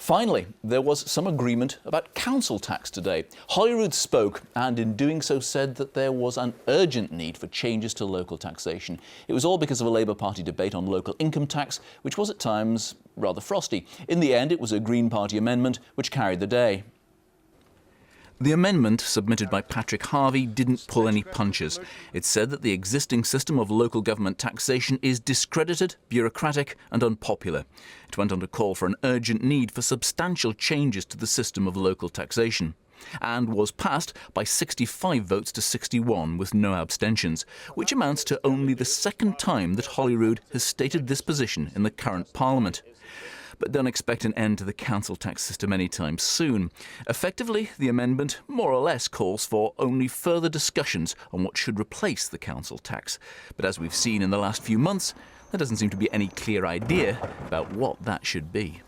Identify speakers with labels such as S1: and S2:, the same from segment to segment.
S1: Finally, there was some agreement about council tax today. Holyrood spoke and in doing so said that there was an urgent need for changes to local taxation. It was all because of a Labour Party debate on local income tax, which was at times rather frosty. In the end, it was a Green Party amendment which carried the day. The amendment, submitted by Patrick Harvie, didn't pull any punches. It said that the existing system of local government taxation is discredited, bureaucratic and unpopular. It went on to call for an urgent need for substantial changes to the system of local taxation, and was passed by 65 votes to 61 with no abstentions, which amounts to only the second time that Holyrood has stated this position in the current Parliament. But don't expect an end to the council tax system anytime soon. Effectively, the amendment more or less calls for only further discussions on what should replace the council tax. But as we've seen in the last few months, there doesn't seem to be any clear idea about what that should be.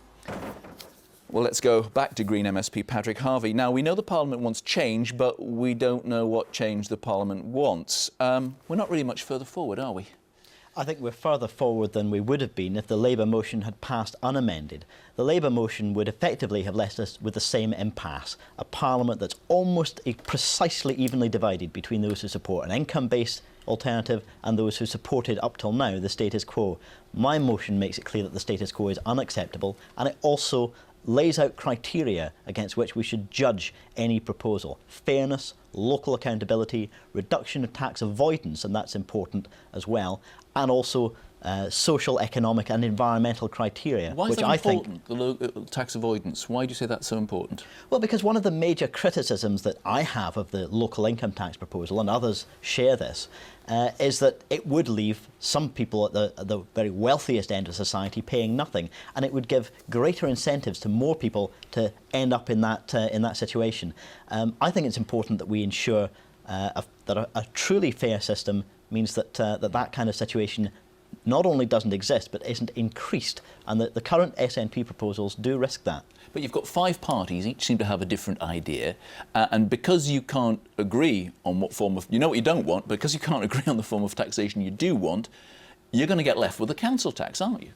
S1: Well, let's go back to Green MSP Patrick Harvie. Now, we know the Parliament wants change, but we don't know what change the Parliament wants. We're not really much further forward, are we?
S2: I think we're further forward than we would have been if the Labour motion had passed unamended. The Labour motion would effectively have left us with the same impasse, a Parliament that's almost precisely evenly divided between those who support an income-based alternative and those who supported up till now the status quo. My motion makes it clear that the status quo is unacceptable, and it also lays out criteria against which we should judge any proposal. Fairness, local accountability, reduction of tax avoidance, and that's important as well, and also social, economic and environmental criteria.
S1: Why is that important, the tax avoidance? Why do you say that's so important?
S2: Well, because one of the major criticisms that I have of the local income tax proposal, and others share this, is that it would leave some people at the very wealthiest end of society paying nothing, and it would give greater incentives to more people to end up in that situation. I think it's important that we ensure that a truly fair system means that that kind of situation not only doesn't exist, but isn't increased, and that the current SNP proposals do risk that.
S1: But you've got 5 parties, each seem to have a different idea, and because you can't agree on what form of, you know what you don't want, because you can't agree on the form of taxation you do want, you're going to get left with a council tax, aren't you?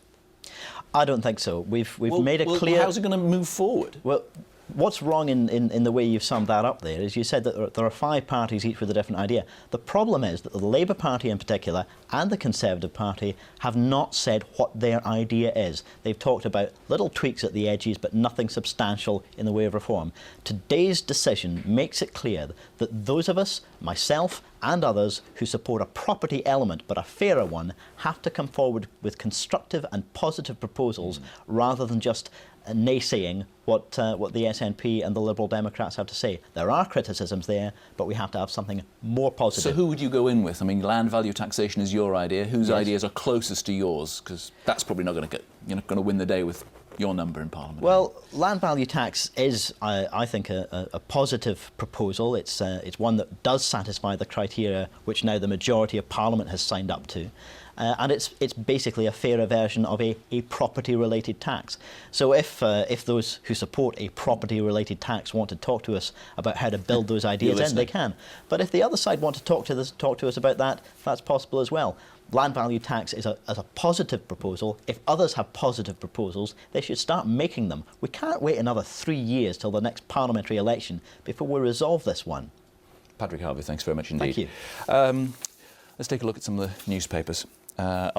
S2: I don't think so. We've made it clear.
S1: How's it going to move forward?
S2: Well, what's wrong in the way you've summed that up there is you said that there are 5 parties, each with a different idea. The problem is that the Labour Party in particular and the Conservative Party have not said what their idea is. They've talked about little tweaks at the edges, but nothing substantial in the way of reform. Today's decision makes it clear that those of us, myself and others, who support a property element but a fairer one, have to come forward with constructive and positive proposals rather than just naysaying what the SNP and the Liberal Democrats have to say. There are criticisms there, but we have to have something more positive.
S1: So who would you go in with? I mean, land value taxation is your idea. Whose ideas are closest to yours? Because that's probably not going to you're not going to win the day with your number in Parliament.
S2: Well, land value tax is, I think, a positive proposal. It's one that does satisfy the criteria which now the majority of Parliament has signed up to. And it's basically a fairer version of a property-related tax. So if those who support a property-related tax want to talk to us about how to build those ideas in, they can. But if the other side want to talk to us about that, that's possible as well. Land value tax is a positive proposal. If others have positive proposals, they should start making them. We can't wait another 3 years till the next parliamentary election before we resolve this one.
S1: Patrick Harvie, thanks very much indeed.
S2: Thank you.
S1: Let's take a look at some of the newspapers.